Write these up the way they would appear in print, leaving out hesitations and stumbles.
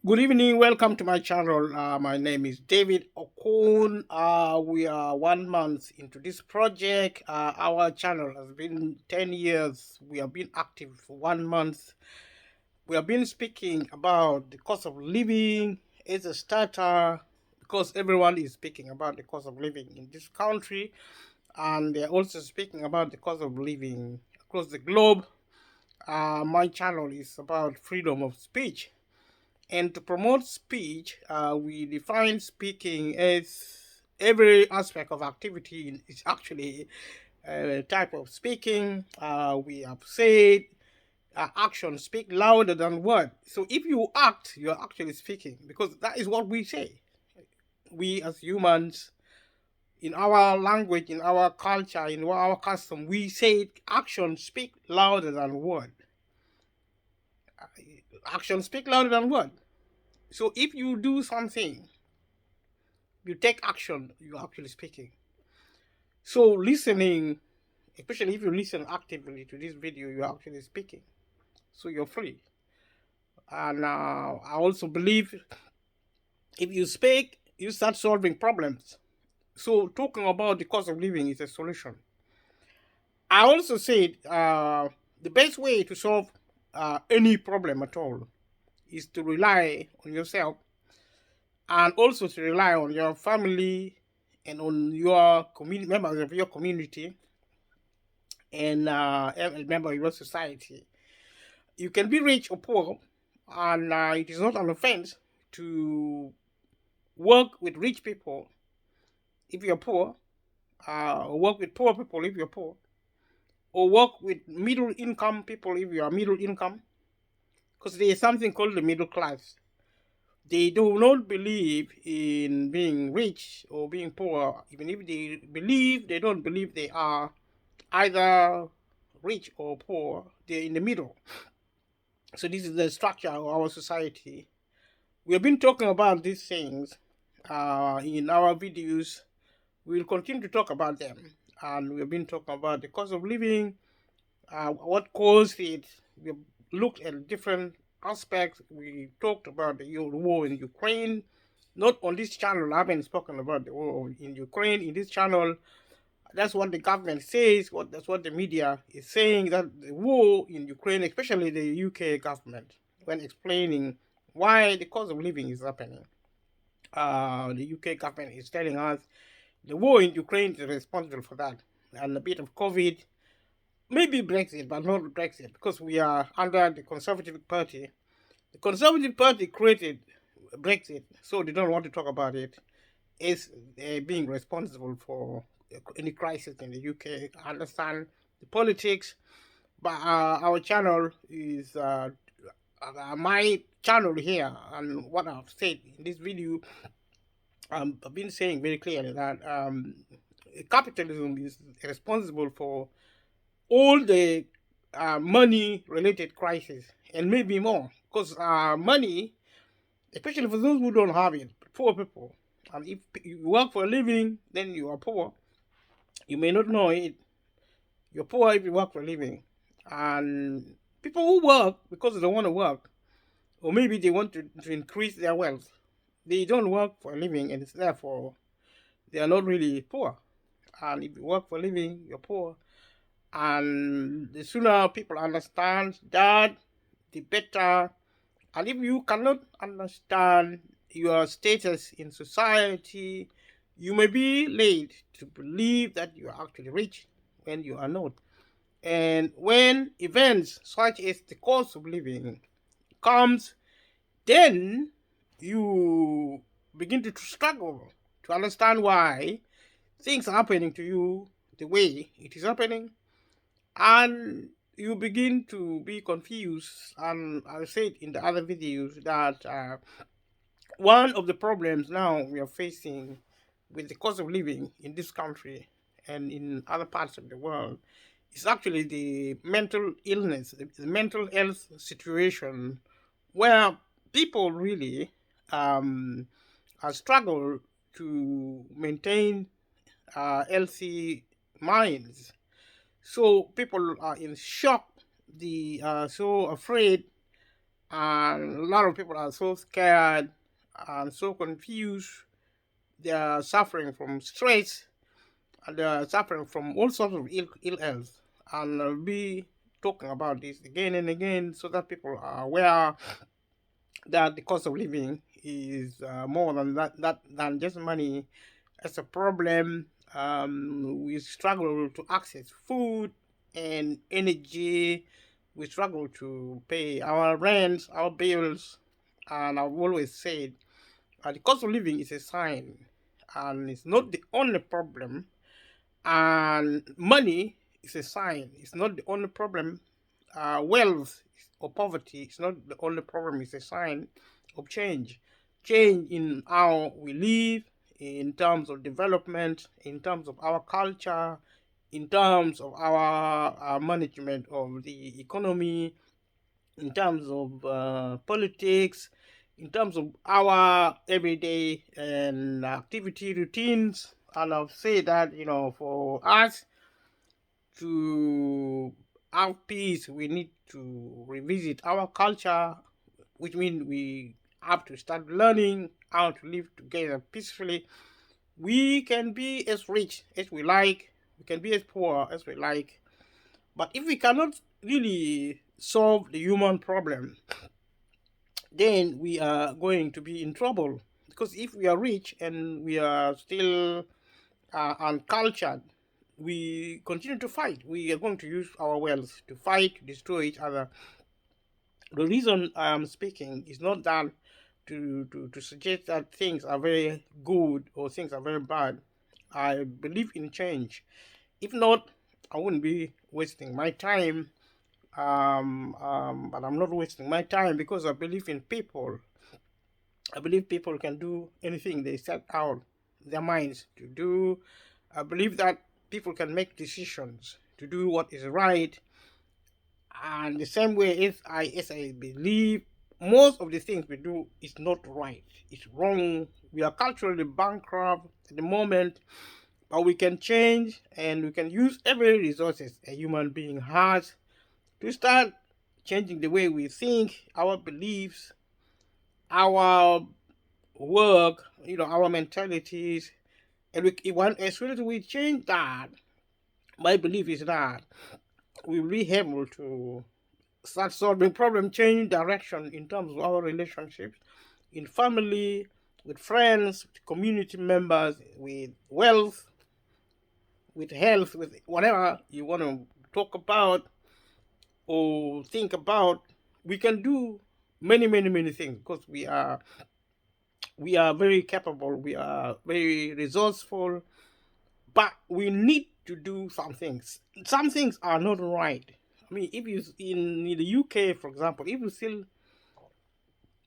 Good evening, welcome to my channel. My name is David Okun. We are 1 month into this project. Our channel has been 10 years. We have been active for 1 month. We have been speaking about the cost of living as a starter because everyone is speaking about the cost of living in this country, and they're also speaking about the cost of living across the globe. My channel is about freedom of speech. And to promote speech, we define speaking as every aspect of activity is actually a type of speaking. We have said actions speak louder than words. So if you act, you're actually speaking because that is what we say. We as humans, in our language, in our culture, in our custom, we say actions speak louder than words. Actions speak louder than words. So if you do something, you take action, you're actually speaking. So listening, especially if you listen actively to this video, you're actually speaking. So you're free. And I also believe if you speak, you start solving problems. So talking about the cost of living is a solution. I also said the best way to solve any problem at all is to rely on yourself and also to rely on your family and on your community members of your community and a member of your society. You can be rich or poor, and it is not an offense to work with rich people if you're poor, or work with poor people if you're poor, or work with middle income people if you are middle income, because there is something called the middle class. They do not believe in being rich or being poor. Even if they believe, they don't believe they are either rich or poor. They're in the middle. So this is the structure of our society. We have been talking about these things in our videos. We'll continue to talk about them. And we have been talking about the cost of living, what caused it. We have looked at different aspects. We talked about the war in Ukraine. Not on this channel, I haven't spoken about the war in Ukraine. In this channel, that's what the government says. That's what the media is saying. That the war in Ukraine, especially the UK government, when explaining why the cost of living is happening, the UK government is telling us the war in Ukraine is responsible for that, and a bit of COVID, maybe Brexit, but not Brexit, because we are under the Conservative Party. The Conservative Party created Brexit, so they don't want to talk about it is being responsible for any crisis in the UK. I understand the politics, but our channel is my channel here, and what I've said in this video, I've been saying very clearly that capitalism is responsible for all the money-related crises, and maybe more, because money, especially for those who don't have it, poor people. And if you work for a living, then you are poor. You may not know it. You're poor if you work for a living. And people who work because they want to work, or maybe they want to increase their wealth, they don't work for a living, and it's therefore they are not really poor. And if you work for a living, you're poor. And the sooner people understand that, the better. And if you cannot understand your status in society, you may be led to believe that you are actually rich when you are not. And when events such as the cost of living comes, then you begin to struggle to understand why things are happening to you the way it is happening, and you begin to be confused. And I said in the other videos that one of the problems now we are facing with the cost of living in this country and in other parts of the world is actually the mental illness, the mental health situation, where people really struggle to maintain healthy minds. So people are in shock. They are so afraid and a lot of people are so scared and so confused. They are suffering from stress, and they are suffering from all sorts of ill health. And I'll be talking about this again and again so that people are aware that the cost of living is more than that than just money. As a problem. We struggle to access food and energy. We struggle to pay our rents, our bills, and I've always said the cost of living is a sign, and it's not the only problem. And money is a sign; it's not the only problem. Wealth or poverty is not the only problem; it's a sign of change. Change in how we live, in terms of development, in terms of our culture, in terms of our management of the economy, in terms of politics, in terms of our everyday and activity routines. And I'll say that, for us to have peace, we need to revisit our culture, which means we have to start learning how to live together peacefully. We can be as rich as we like, we can be as poor as we like, but if we cannot really solve the human problem, then we are going to be in trouble. Because if we are rich and we are still uncultured, we continue to fight. We are going to use our wealth to fight, to destroy each other. The reason I am speaking is not that to suggest that things are very good or things are very bad. I believe in change. If not, I wouldn't be wasting my time. But I'm not wasting my time because I believe in people. I believe people can do anything they set out their minds to do. I believe that people can make decisions to do what is right. And the same way as I believe most of the things we do is not right. It's wrong. We are culturally bankrupt at the moment, but we can change and we can use every resources a human being has to start changing the way we think, our beliefs, our work, our mentalities. And as soon as we change that, my belief is that we'll be able to start solving problem, change direction in terms of our relationships, in family, with friends, with community members, with wealth, with health, with whatever you want to talk about or think about. We can do many, many, many things because we are very capable, we are very resourceful, but we need to do some things. Some things are not right. I mean, if you in the UK, for example, if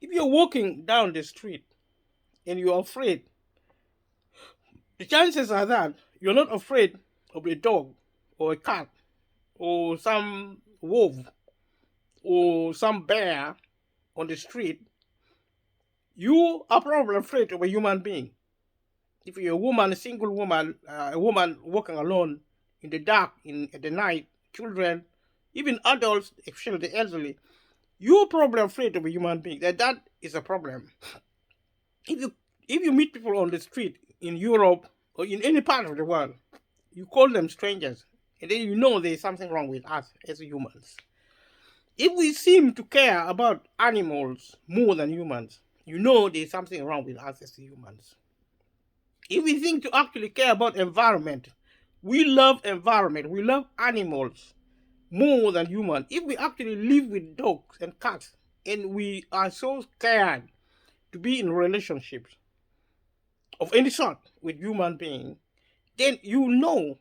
you're walking down the street and you're afraid, the chances are that you're not afraid of a dog or a cat or some wolf or some bear on the street. You are probably afraid of a human being. If you're a woman, a single woman, a woman walking alone in the dark, at the night, children, even adults, especially the elderly, you're probably afraid of a human being. That is a problem. If you meet people on the street in Europe or in any part of the world, you call them strangers, and then you know there's something wrong with us as humans. If we seem to care about animals more than humans, you know there's something wrong with us as humans. If we think to actually care about environment, we love environment, we love animals more than humans. If we actually live with dogs and cats and we are so scared to be in relationships of any sort with human beings, then you know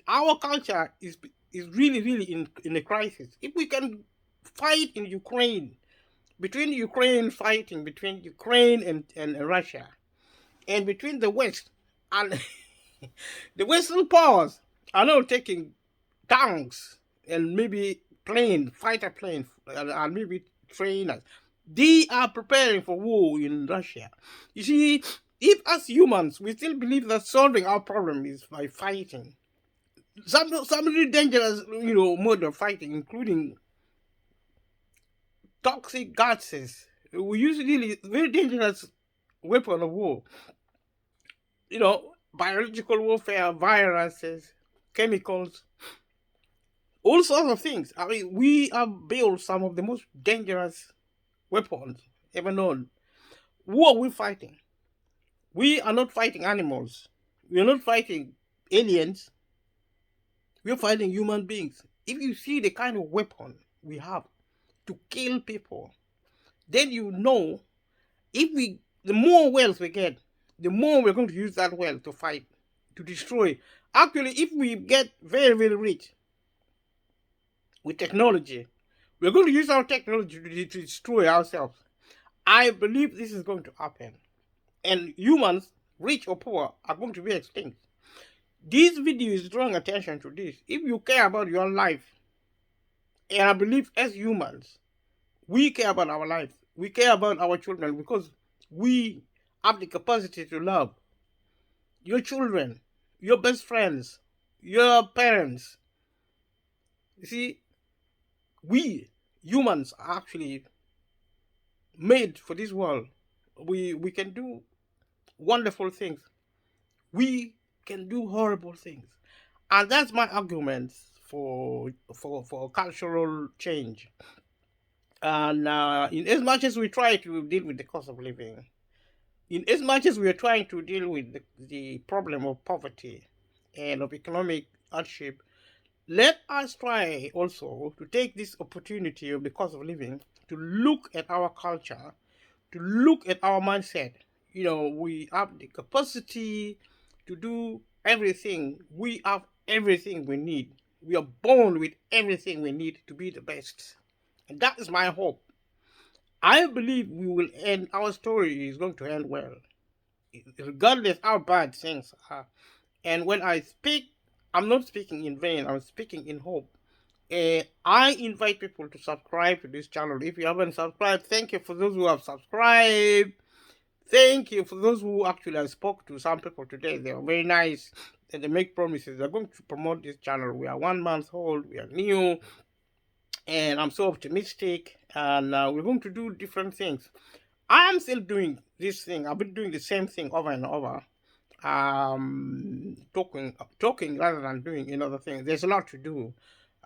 our culture is really, really in a crisis. If we can fight in Ukraine, fighting between Ukraine and Russia, and between the West and the Western powers are now taking tanks and maybe fighter planes, and maybe trainers. They are preparing for war in Russia. You see, if as humans we still believe that solving our problem is by fighting, some really dangerous, mode of fighting, including toxic gases. We use really very dangerous weapon of war. You know, biological warfare, viruses, chemicals, all sorts of things. I mean, we have built some of the most dangerous weapons ever known. Who are we fighting? We are not fighting animals. We are not fighting aliens. We are fighting human beings. If you see the kind of weapon we have to kill people, then you know if we the more wells we get, the more we're going to use that well to fight, to destroy. Actually, if we get very, very rich with technology, we're going to use our technology to destroy ourselves. I believe this is going to happen. And humans, rich or poor, are going to be extinct. This video is drawing attention to this. If you care about your life, and I believe as humans, we care about our life, we care about our children because we have the capacity to love your children, your best friends, your parents. You see, we humans are actually made for this world. We can do wonderful things. We can do horrible things. And that's my argument for cultural change. And in as much as we try to deal with the cost of living, in as much as we are trying to deal with the problem of poverty and of economic hardship, let us try also to take this opportunity of the cost of living to look at our culture, to look at our mindset. You know, we have the capacity to do everything. We have everything we need. We are born with everything we need to be the best. And that is my hope. I believe we will end, our story is going to end well, regardless how bad things are. And when I speak, I'm not speaking in vain, I'm speaking in hope. I invite people to subscribe to this channel. If you haven't subscribed, thank you for those who have subscribed. Thank you for those who actually I spoke to some people today. They are very nice and they make promises. They're going to promote this channel. We are 1 month old, we are new, and I'm so optimistic. And we're going to do different things. I am still doing this thing. I've been doing the same thing over and over. Talking rather than doing another thing. There's a lot to do,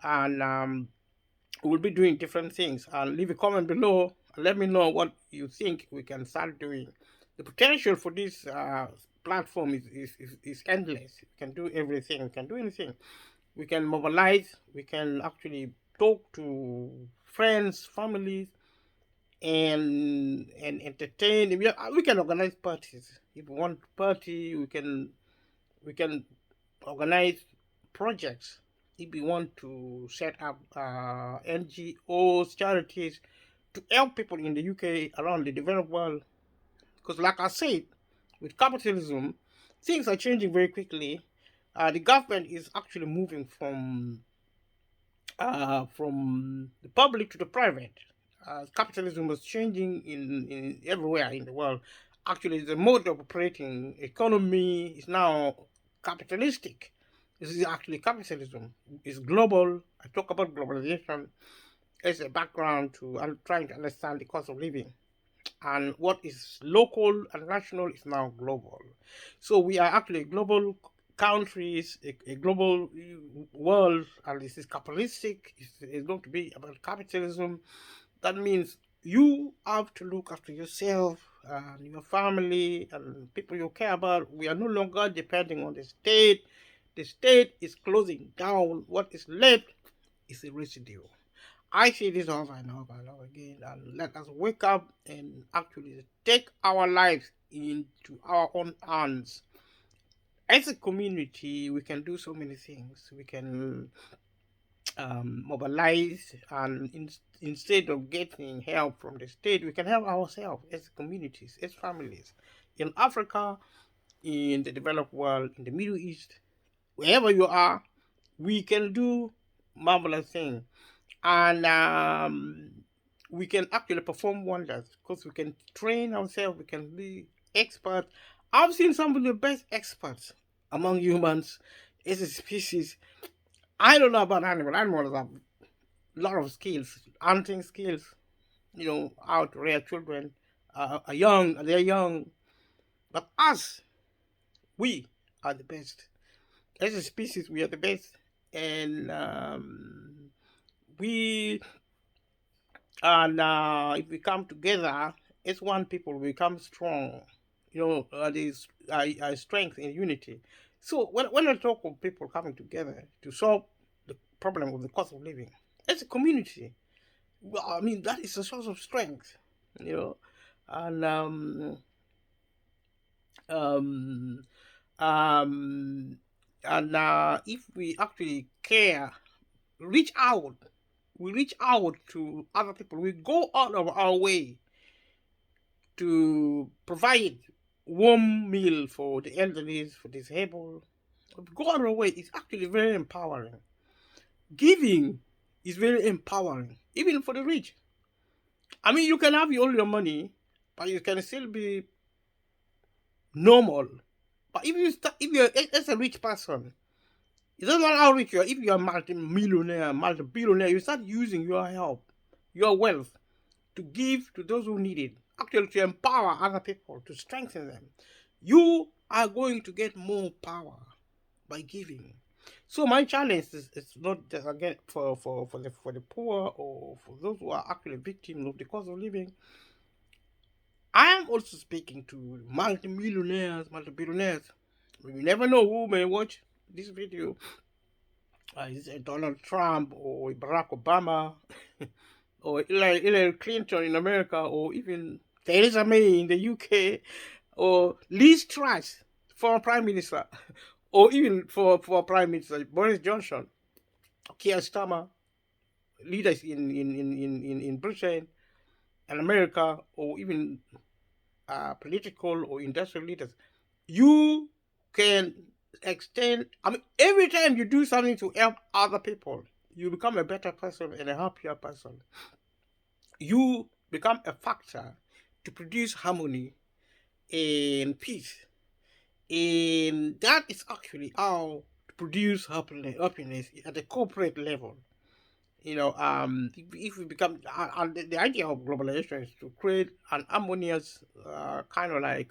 and we'll be doing different things. Leave a comment below. Let me know what you think we can start doing. The potential for this platform is endless. We can do everything. We can do anything. We can mobilize. We can actually talk to friends, families, and entertain. We can organize parties. If we want to party, we can organize projects. If we want to set up NGOs, charities to help people in the UK, around the developed world. Because like I said, with capitalism, things are changing very quickly. The government is actually moving from the public to the private. Capitalism was changing in everywhere in the world. Actually, the mode of operating economy is now capitalistic. This is actually capitalism. It's global. I talk about globalization as a background to trying to understand the cost of living. And what is local and national is now global. So we are actually global countries, a global world, and this is capitalistic. It's going to be about capitalism. That means you have to look after yourself and your family and people you care about. We are no longer depending on the state. The state is closing down. What is left is a residue. I say this over and over and over again, and let us wake up and actually take our lives into our own hands. As a community, we can do so many things. We can mobilize, and instead of getting help from the state, we can help ourselves as communities, as families, in Africa, in the developed world, in the Middle East, wherever you are. We can do marvelous things, and we can actually perform wonders because we can train ourselves. We can be experts. I've seen some of the best experts among humans as a species. I don't know about animals. Animals have a lot of skills, hunting skills, how to rear children. Are young, they're young, but us, we are the best. As a species, we are the best, and we and if we come together as one people, we become strong. There's strength in unity. So when I talk of people coming together to solve the problem of the cost of living, as a community, well, I mean that is a source of strength, you know, and um, um, if we actually care, reach out, we reach out to other people, we go out of our way to provide warm meal for the elderly, for disabled. Go out of our way is actually very empowering. Giving is very empowering, even for the rich. I mean, you can have all your money, but you can still be normal. But if you're as a rich person, it doesn't matter how rich you are. If you are multi-millionaire, multi-billionaire, you start using your help, your wealth, to give to those who need it. Actually, to empower other people, to strengthen them. You are going to get more power by giving. So my challenge is not just, again, for the poor or for those who are actually victims of the cost of living. I am also speaking to multi-millionaires, multi-billionaires. You never know who may watch this video. Is it Donald Trump or Barack Obama or Hillary Clinton in America or even Theresa May in the UK or Liz Truss, former Prime Minister, or even for Prime Minister Boris Johnson, Keir Starmer, leaders in Britain and America, or even political or industrial leaders. You can extend, I mean, every time you do something to help other people, you become a better person and a happier person. You become a factor to produce harmony and peace. And that is actually how to produce happiness at a corporate level. If we become, and the idea of globalization is to create an harmonious kind of like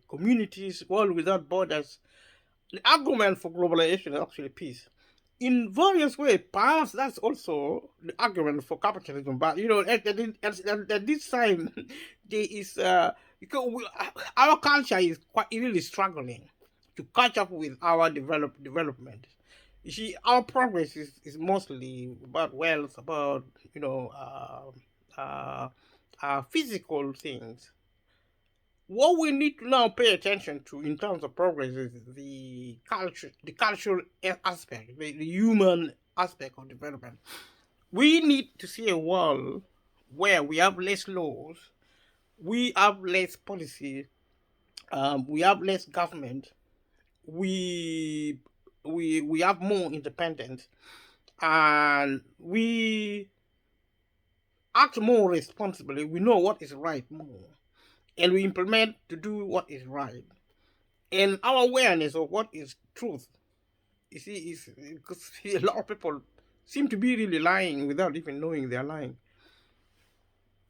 communities, world without borders. The argument for globalization is actually peace. In various ways, perhaps that's also the argument for capitalism. But at this time, there is because our culture is quite really struggling to catch up with our development. You see, our progress is mostly about wealth, about physical things. What we need to now pay attention to in terms of progress is the cultural aspect, the human aspect of development. We need to see a world where we have less laws, we have less policy, we have less government, we have more independence, and we act more responsibly. We know what is right more, and we implement to do what is right. And our awareness of what is truth, you see, is because a lot of people seem to be really lying without even knowing they're lying.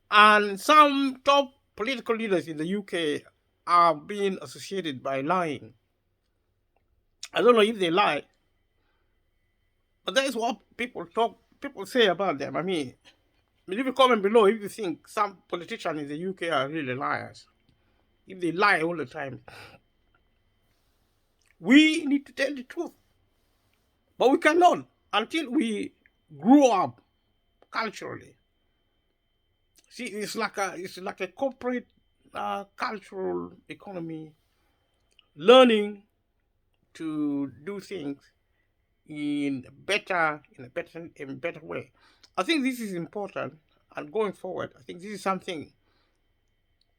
And some top political leaders in the UK are being associated by lying. I don't know if they lie, but that is what people say about them. I mean, leave a comment below if you think some politicians in the UK are really liars. If they lie all the time. We need to tell the truth. But we cannot until we grow up culturally. See, it's like a corporate cultural economy, learning to do things in a better way. I think this is important, and going forward, I think this is something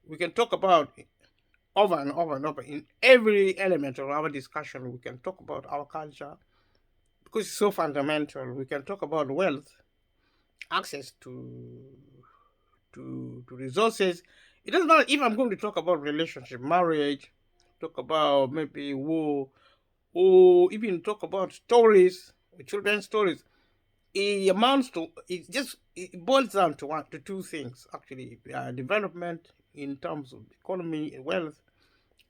we can talk about over and over and over in every element of our discussion. We can talk about our culture because it's so fundamental. We can talk about wealth, access to resources. It doesn't matter if I'm going to talk about relationship, marriage, talk about maybe war, or even talk about stories, children's stories. It amounts to, it's just it boils down to two things actually: development in terms of economy, wealth,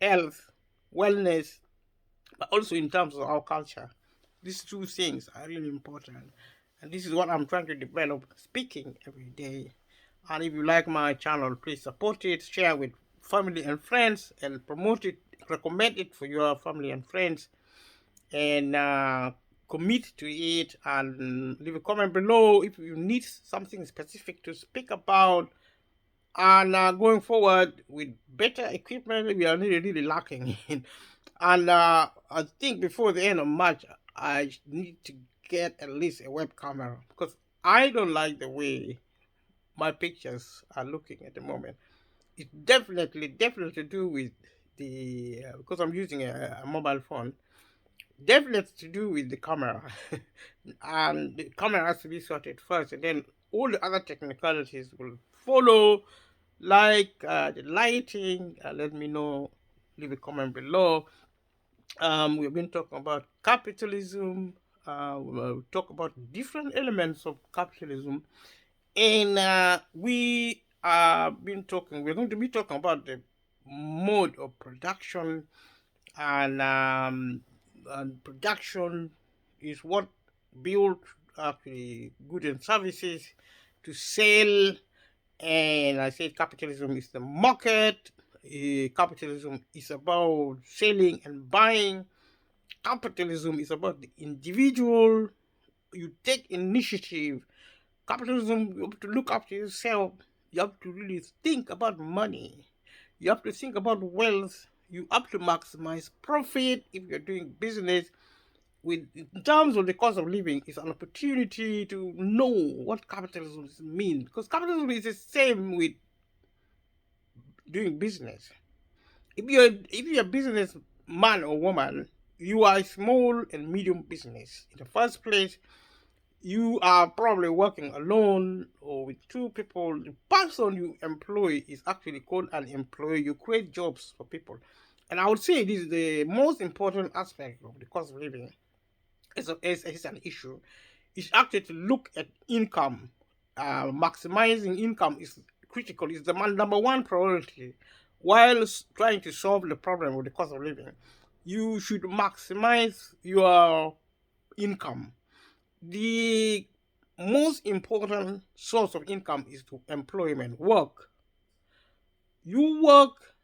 health, wellness, but also in terms of our culture. These two things are really important, and this is what I'm trying to develop, speaking every day. And if you like my channel, please support it, share with family and friends, and promote it, recommend it for your family and friends, and commit to it, and leave a comment below if you need something specific to speak about. And going forward with better equipment, we are really lacking in. And I think before the end of March, I need to get at least a web camera, because I don't like the way my pictures are looking at the moment. It's definitely to do with the because I'm using a mobile phone. Definitely to do with the camera, and the camera has to be sorted first, and then all the other technicalities will follow, like the lighting. Let me know. Leave a comment below. We've been talking about capitalism. We'll talk about different elements of capitalism, and we're going to be talking about the mode of production, and production is what build actually goods and services to sell. And I said capitalism is the market. Capitalism is about selling and buying. Capitalism is about the individual. You take initiative. Capitalism, you have to look after yourself. You have to really think about money. You have to think about wealth. You have to maximize profit if you're doing business. With in terms of the cost of living, it's an opportunity to know what capitalism means, because capitalism is the same with doing business. If you're a business man or woman, you are a small and medium business. In the first place, you are probably working alone or with two people. The person you employ is actually called an employee. You create jobs for people. And I would say this is the most important aspect of the cost of living. It's an issue. It's actually to look at income. Maximizing income is critical. It's the number one priority. While trying to solve the problem with the cost of living, you should maximize your income. The most important source of income is to employment, work. You work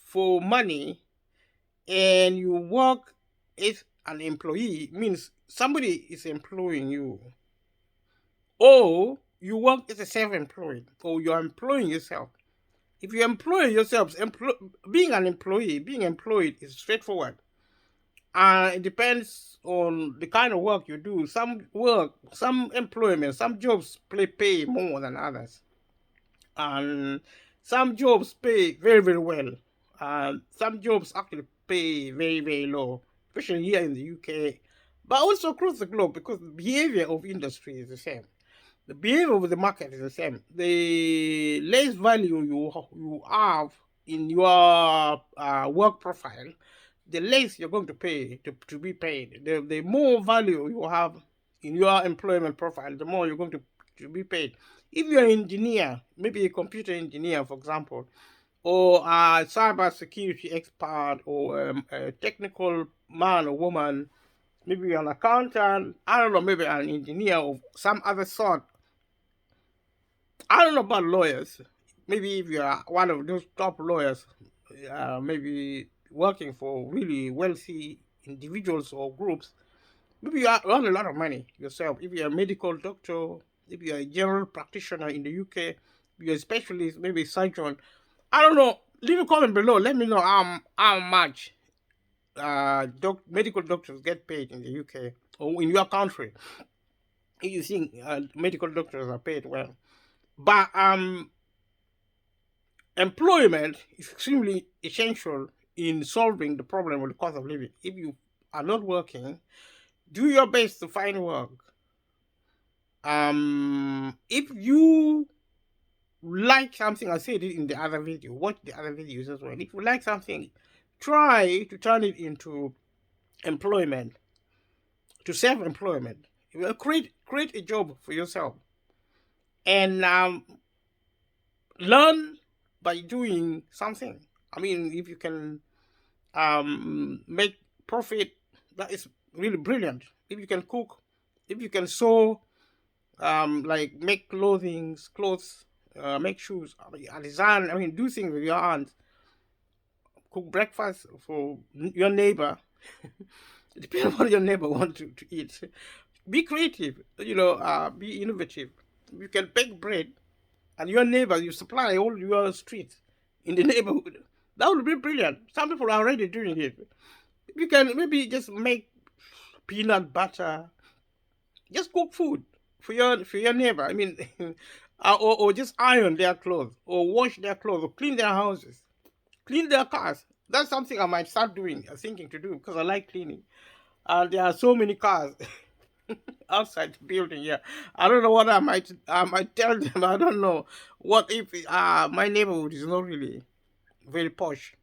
for money, and you work as an employee, means somebody is employing you, or you work as a self-employed, or you're employing yourself. If you employ yourself, being an employee, being employed is straightforward. It depends on the kind of work you do. Some work, some employment, some jobs pay more than others, and some jobs pay very well. Some jobs actually pay very low, especially here in the UK, but also across the globe, because the behavior of industry is the same. The behavior of the market is the same. The less value you have in your work profile, the less you're going to pay to be paid. The more value you have in your employment profile, the more you're going to be paid. If you're an engineer, maybe a computer engineer, for example, or a cyber security expert, or a technical man or woman, maybe an accountant, I don't know, maybe an engineer of some other sort. I don't know about lawyers. Maybe if you are one of those top lawyers, maybe working for really wealthy individuals or groups, maybe you earn a lot of money yourself. If you're a medical doctor, if you're a general practitioner in the UK, if you're a specialist, maybe a surgeon, I don't know. Leave a comment below. Let me know how much medical doctors get paid in the UK or in your country. If you think medical doctors are paid well. But employment is extremely essential in solving the problem of the cost of living. If you are not working, do your best to find work. If you like something, I said it in the other video, watch the other videos as well. If you like something, try to turn it into employment, to self-employment. Create a job for yourself. and learn by doing something. I mean, if you can make profit, that is really brilliant. If you can cook, if you can sew, like make clothes, make shoes, I mean, design. I mean, do things with your hands. Cook breakfast for your neighbor. Depending on what your neighbor wants to eat. Be creative. Be innovative. You can bake bread, and your neighbor, you supply all your streets in the neighborhood. That would be brilliant. Some people are already doing it. You can maybe just make peanut butter. Just cook food for your neighbor. I mean, or just iron their clothes, or wash their clothes, or clean their houses, clean their cars. That's something I might start doing, thinking to do, because I like cleaning. And there are so many cars outside the building. Yeah, I don't know what I might tell them. I don't know what if my neighborhood is not really very posh,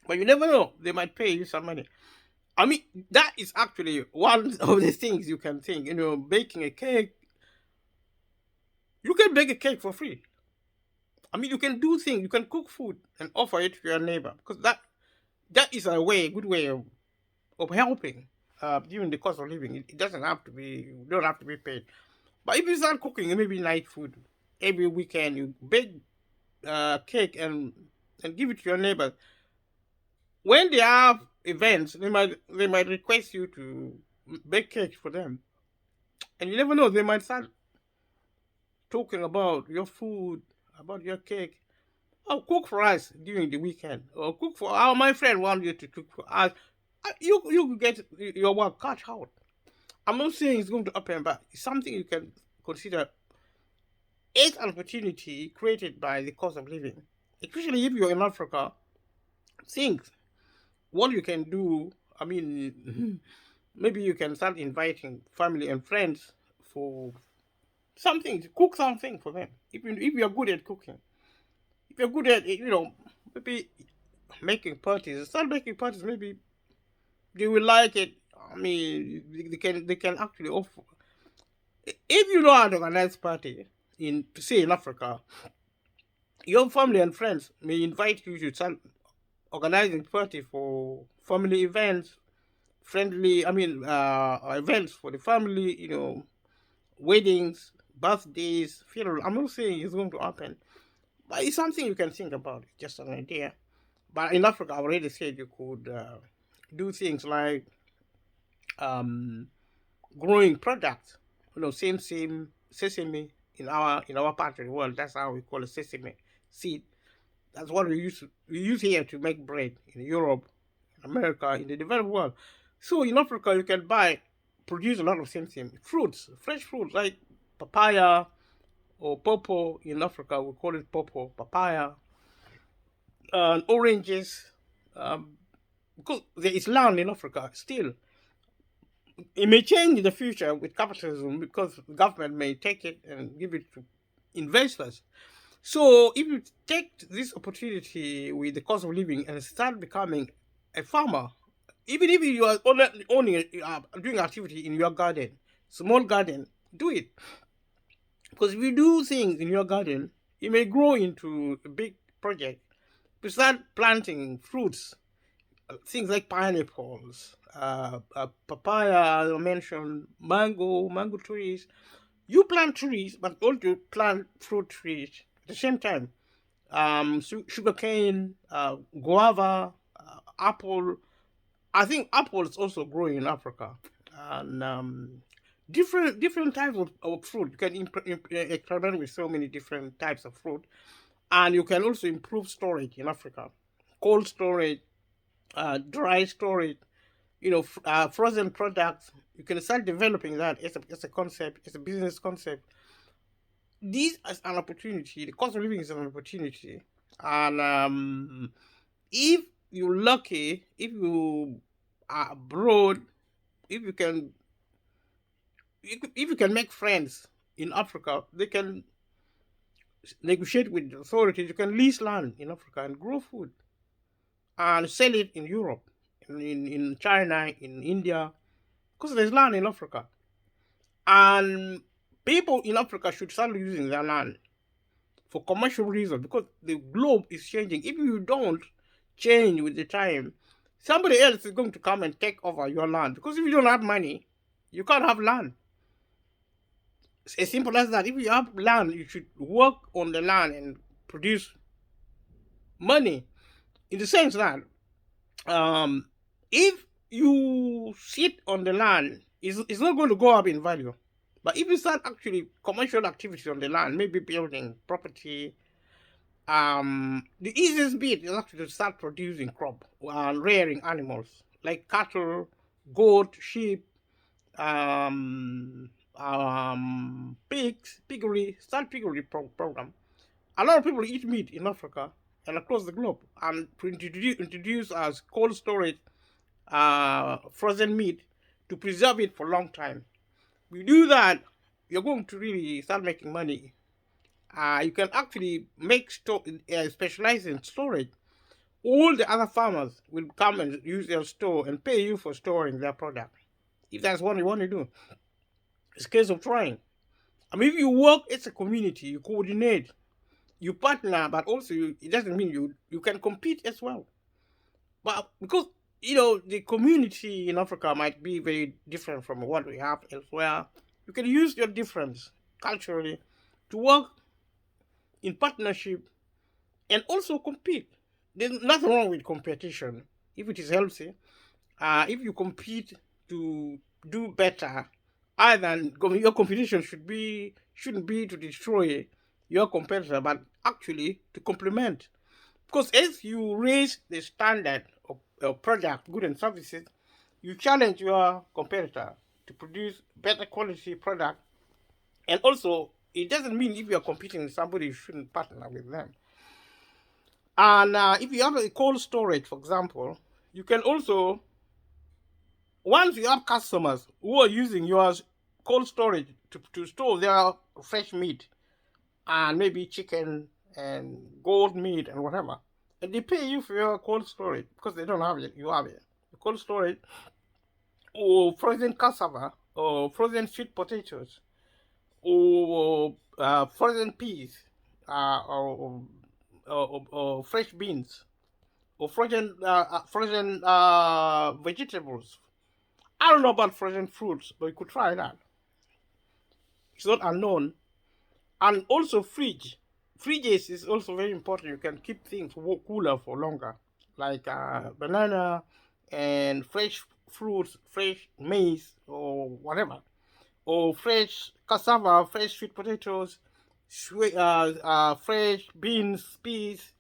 but you never know. They might pay you some money. I mean, that is actually one of the things you can think. Baking a cake. You can bake a cake for free. I mean, you can do things. You can cook food and offer it to your neighbor, because that is a good way of helping during the cost of living. It doesn't have to be. You don't have to be paid. But if you start cooking maybe night food every weekend, you bake cake and give it to your neighbors. When they have events, they might request you to bake cake for them, and you never know. They might start talking about your food, about your cake. Oh, cook for us during the weekend, or cook for my friend wants you to cook for us. You get your work cut out. I'm not saying it's going to happen, but it's something you can consider. It's an opportunity created by the cost of living, especially if you're in Africa. Think what you can do. I mean, maybe you can start inviting family and friends for something, to cook something for them. If you're good at cooking, if you're good at maybe making parties, start making parties. Maybe they will like it. I mean, they can actually offer. If you know how to organize party in, say, in Africa, your family and friends may invite you to start organizing party for family events, friendly. I mean, events for the family. Weddings, birthdays, funeral. I'm not saying it's going to happen, but it's something you can think about. It's just an idea. But in Africa, I already said you could do things like um, growing products. Same sesame in our part of the world. That's how we call it, sesame seed. That's what we use here to make bread in Europe, America, in the developed world. So in Africa, you can produce a lot of same fruits, fresh fruits like papaya or popo. In Africa, we call it popo, papaya, and oranges. Um, because there is land in Africa still. It may change in the future with capitalism, because the government may take it and give it to investors. So if you take this opportunity with the cost of living and start becoming a farmer, even if you are only doing activity in your garden, small garden, do it. Because if you do things in your garden, it may grow into a big project. You start planting fruits, things like pineapples, papaya, I mentioned mango trees. You plant trees, but also plant fruit trees at the same time. Sugarcane, guava, apple. I think apple is also growing in Africa, and different types of fruit. You can experiment with so many different types of fruit, and you can also improve storage in Africa, cold storage, dry storage. Frozen products. You can start developing that as a concept, as a business concept. This is an opportunity. The cost of living is an opportunity, and if you're lucky, if you are abroad, if you can, if you can make friends in Africa, they can negotiate with the authorities. You can lease land in Africa and grow food and sell it in Europe, in China, in India, because there's land in Africa. And People in Africa should start using their land for commercial reasons because the globe is changing. If you don't change with the time, somebody else is going to come and take over your land. Because if you don't have money, you can't have land. It's as simple as that. If you have land, you should work on the land and produce money. In the sense that um, if you sit on the land, it's not going to go up in value. But if you start actually commercial activity on the land, maybe building property, the easiest bit is actually to start producing crop and rearing animals like cattle, goat, sheep, pigs, piggery, start piggery program. A lot of people eat meat in Africa and across the globe, and to introduce as cold storage frozen meat to preserve it for a long time. We do that, you're going to really start making money. You can actually make specialize in storage. All the other farmers will come and use your store and pay you for storing their product. If that's what you want to do, it's a case of trying. I mean, if you work as a community, you coordinate, you partner, but also it doesn't mean you can compete as well. But because the community in Africa might be very different from what we have elsewhere, you can use your difference culturally to work in partnership and also compete. There's nothing wrong with competition if it is healthy. If you compete to do better, other than your competition shouldn't be to destroy your competitor, but actually to complement. Because as you raise the standard of product, goods and services, you challenge your competitor to produce better quality product. And also, it doesn't mean if you are competing with somebody, you shouldn't partner with them. And if you have a cold storage, for example, you can also, once you have customers who are using your cold storage to store their fresh meat and maybe chicken and goat meat and whatever, and they pay you for your cold storage because they don't have it, you have it. The cold storage, or frozen cassava, or frozen sweet potatoes, or frozen peas, or fresh beans, or frozen vegetables. I don't know about frozen fruits, but you could try that. It's not unknown. And also fridge. Fridges is also very important. You can keep things cooler for longer, like banana and fresh fruits, fresh maize or whatever, or fresh cassava, fresh sweet potatoes, fresh beans, peas,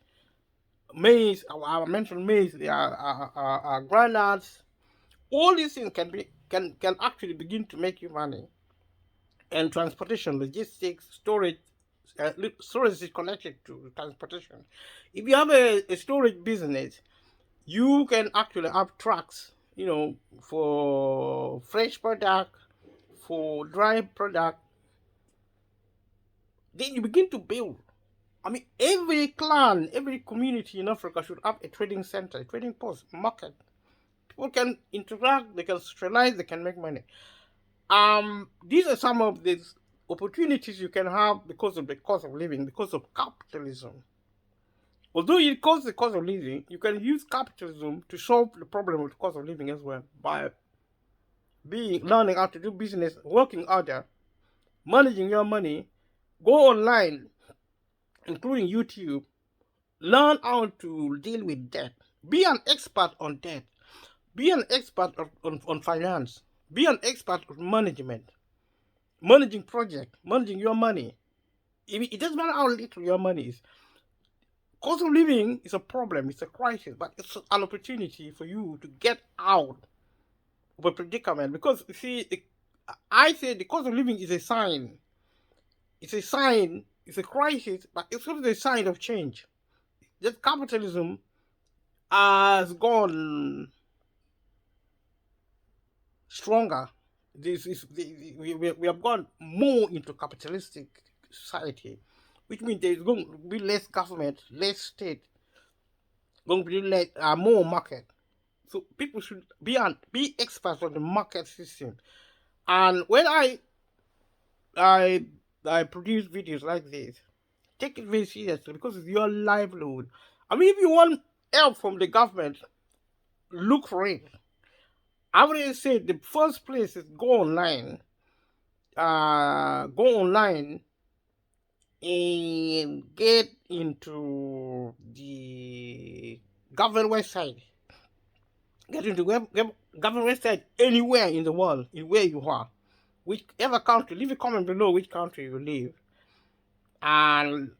maize. I mentioned maize. There are granules. All these things can actually begin to make you money. And transportation, logistics, storage. Storage is connected to transportation. If you have a storage business, you can actually have trucks, for fresh product, for dry product. Then you begin to build. I mean, every clan, every community in Africa should have a trading center, a trading post, market. People can interact, they can socialize, they can make money. These are some of the opportunities you can have because of the cost of living, because of capitalism. Although it costs the cost of living, you can use capitalism to solve the problem of the cost of living as well by learning how to do business, working harder, managing your money, go online, including YouTube, learn how to deal with debt, be an expert on debt, be an expert on finance, be an expert on management, managing project, managing your money. It doesn't matter how little your money is. Cost of living is a problem, it's a crisis, but it's an opportunity for you to get out of a predicament. Because, you see, I say the cost of living is a sign. It's a sign, it's a crisis, but it's also a sign of change. That capitalism has gone stronger. We have gone more into capitalistic society, which means there's going to be less government, less state, going to be more market. So people should be experts on the market system. And when I I I produce videos like this, take it very seriously because it's your livelihood. I mean, if you want help from the government, look for it. I would say the first place is go online. Go online and get into the government website. Get into government website anywhere in the world, in where you are, whichever country. Leave a comment below which country you live, and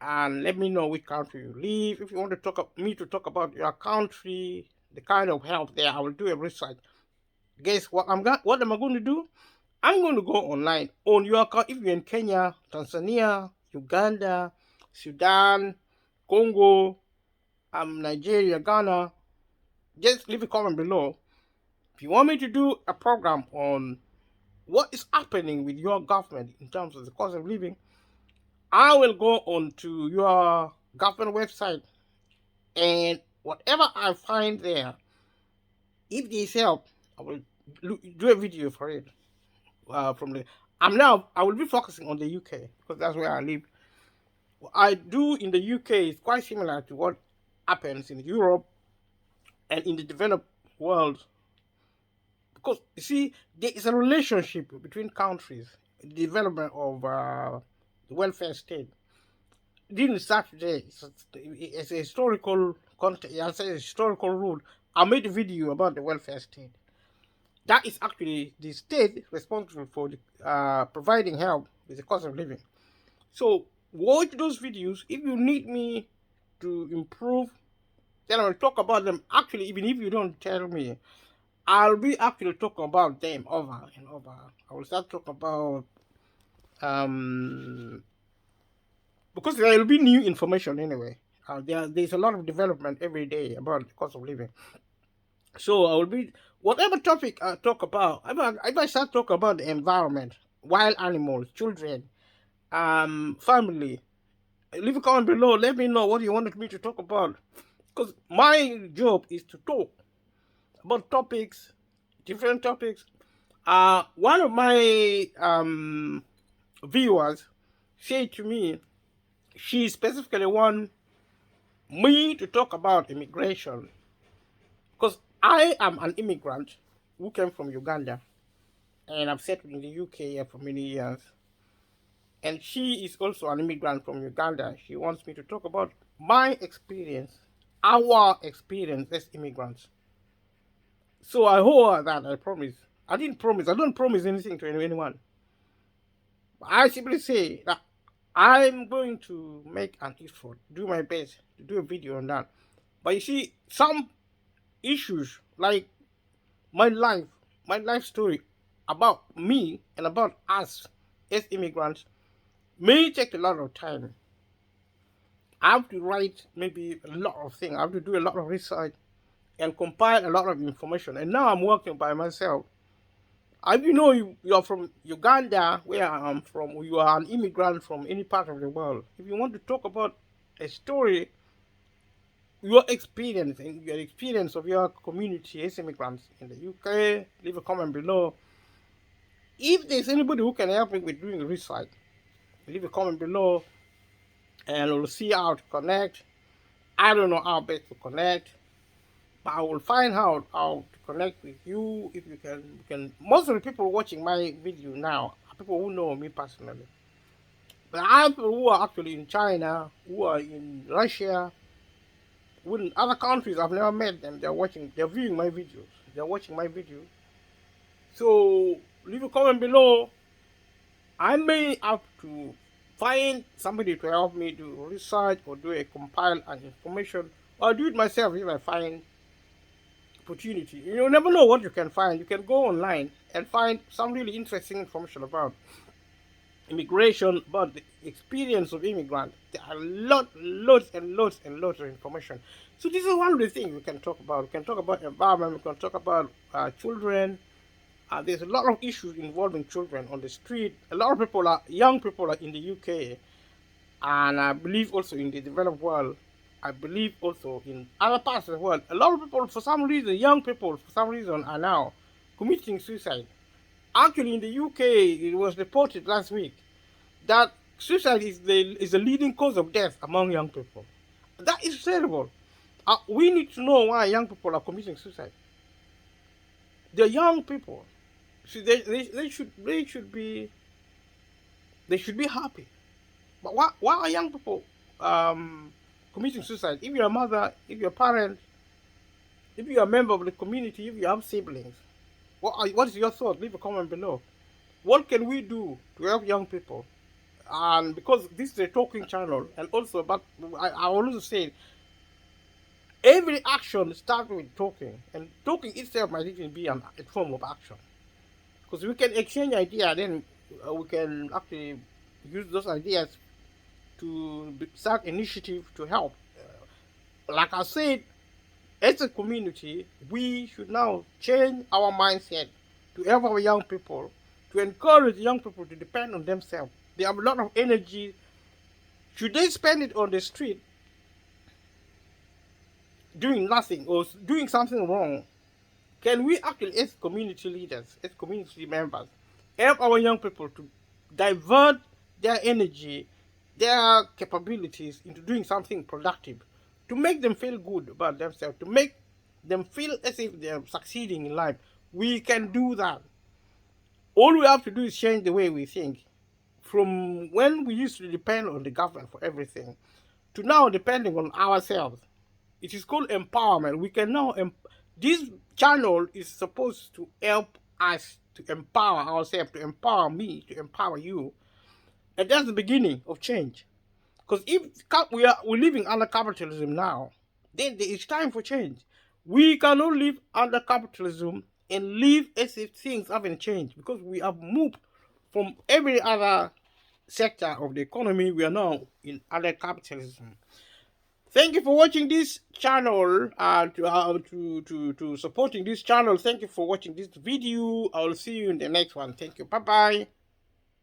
let me know which country you live. If you want to me to talk about your country, the kind of help there, I will do a research. Guess what? What am I going to do? I'm going to go online on your account. If you're in Kenya, Tanzania, Uganda, Sudan, Congo, Nigeria, Ghana, just leave a comment below. If you want me to do a program on what is happening with your government in terms of the cost of living, I will go on to your government website, and whatever I find there, if there's help, I will do a video for it. From the I will be focusing on the UK because that's where I live. What I do in the UK is quite similar to what happens in Europe and in the developed world, because you see there is a relationship between countries. The development of the welfare state didn't start today. It's a historical context. It's a historical rule. I made a video about the welfare state. That is actually the state responsible for providing help with the cost of living. So watch those videos. If you need me to improve, then I will talk about them. Actually, even if you don't tell me, I'll be actually talking about them over and over. I will start talking about because there will be new information anyway. There's a lot of development every day about the cost of living. So I will be whatever topic I talk about. If I start talking about the environment, wild animals, children, family, leave a comment below. Let me know what you wanted me to talk about. Because my job is to talk about topics, different topics. One of my viewers said to me, she specifically want me to talk about immigration. Because I am an immigrant who came from Uganda, and I've settled in the UK for many years. And she is also an immigrant from Uganda. She wants me to talk about my experience, our experience as immigrants. So I owe her that, I promise. I don't promise anything to anyone. I simply say that I'm going to make an effort, do my best to do a video on that. But you see, some issues like my life story about me and about us as immigrants may take a lot of time. I have to write maybe a lot of things. I have to do a lot of research and compile a lot of information. And now I'm working by myself. If you know you're from Uganda, where I'm from, or you are an immigrant from any part of the world, if you want to talk about a story, your experience and your experience of your community as immigrants in the UK, leave a comment below. If there's anybody who can help me with doing research, leave a comment below and we'll see how to connect. I don't know how best to connect, but I will find out how to connect with you. If you can. Most of the people watching my video now are people who know me personally. But I have people who are actually in China, who are in Russia, in other countries. I've never met them. They're viewing my videos. They're watching my videos. So leave a comment below. I may have to find somebody to help me do research or do a compile and information, or do it myself if I find opportunity. You never know what you can find. You can go online and find some really interesting information about immigration, about the experience of immigrants. There are lots and lots of information. So this is one of the things we can talk about. We can talk about environment. We can talk about children. There's a lot of issues involving children on the street. A lot of young people are in the UK, and I believe also in the developed world. I believe also in other parts of the world. A lot of people, for some reason, young people, for some reason, are now committing suicide. Actually, in the UK, it was reported last week that suicide is the leading cause of death among young people. That is terrible. We need to know why young people are committing suicide. They're young people. See, they should be happy. But why are young people um, committing suicide? If you're a mother, if you're a parent, if you're a member of the community, if you have siblings, what is your thought? Leave a comment below. What can we do to help young people? And because this is a talking channel, and also, but I also say every action starts with talking, and talking itself might even be a form of action. Because we can exchange ideas, then we can actually use those ideas to start initiative to help. Like I said, as a community, we should now change our mindset to help our young people, to encourage young people to depend on themselves. They have a lot of energy. Should they spend it on the street doing nothing or doing something wrong? Can we actually, as community leaders, as community members, help our young people to divert their energy, their capabilities into doing something productive, to make them feel good about themselves, to make them feel as if they're succeeding in life? We can do that. All we have to do is change the way we think. From when we used to depend on the government for everything, to now depending on ourselves. It is called empowerment. We can now, this channel is supposed to help us to empower ourselves, to empower me, to empower you. And that's the beginning of change. Because if we're living under capitalism now, then it's time for change. We cannot live under capitalism and live as if things haven't changed, because we have moved from every other sector of the economy. We are now in under capitalism. Thank you for watching this channel, to supporting this channel. Thank you for watching this video. I will see you in the next one. Thank you. Bye bye.